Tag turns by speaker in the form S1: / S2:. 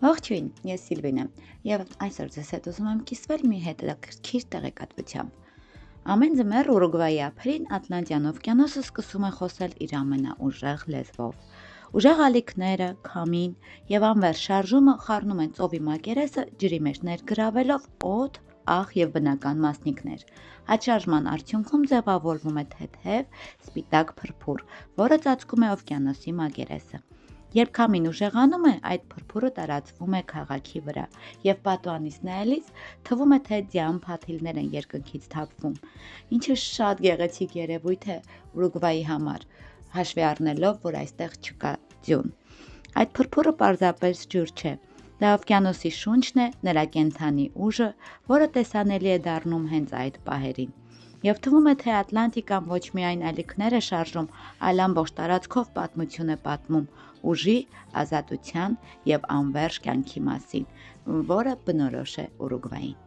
S1: Ողջույն, ես Սիլվին եմ եւ այսօր ձեզ հետ ուզում եմ կիսվել մի հետաքրքիր տեղեկատվությամբ։ Ամեն ձմեռ Ուրուգվայի ափերին Ատլանտյան օվկիանոսը սկսում է խոսել իր ամենաուժեղ լեզվով։ Ուժեղ ալիքները, քամին եւ անվերջ շարժումը խառնում են ծովի մակերեսը ջրի մեջ ներգրավելով օդ, աղ եւ բնական մասնիկներ։ Այդ շարժման արդյունքում ձևավորվում է թեթև, սպիտակ փրփուր, որը ծածկում է օվկիանոսի մակերեսը։ Երբ քամին ուժեղանում է, այդ փրփուրը տարածվում է քաղաքի վրա, եւ պատուհանից նայելիս թվում է, թե ձյան փաթիլներ են երկնքից թափվում, ինչը շատ գեղեցիկ երևույթ է Ուրուգվայի համար, հաշվի առնելով, որ այստեղ չկա ձյուն։ Այդ փրփուրը պարզապես ջուր չէ, դա օվկիանոսի շունչն է, նրա կենդանի ուժը, որը տեսանելի է դառնում հենց այդ պահերին։ Եվ թվում է, թե Ատլանտիկան ոչ միայն ալիքներ է շարժում, այլ ամբողջ տարածքով պատմություն է պատմում ուժի, ազատության եւ անվերջ կյանքի մասին, որը բնորոշ է Ուրուգվային։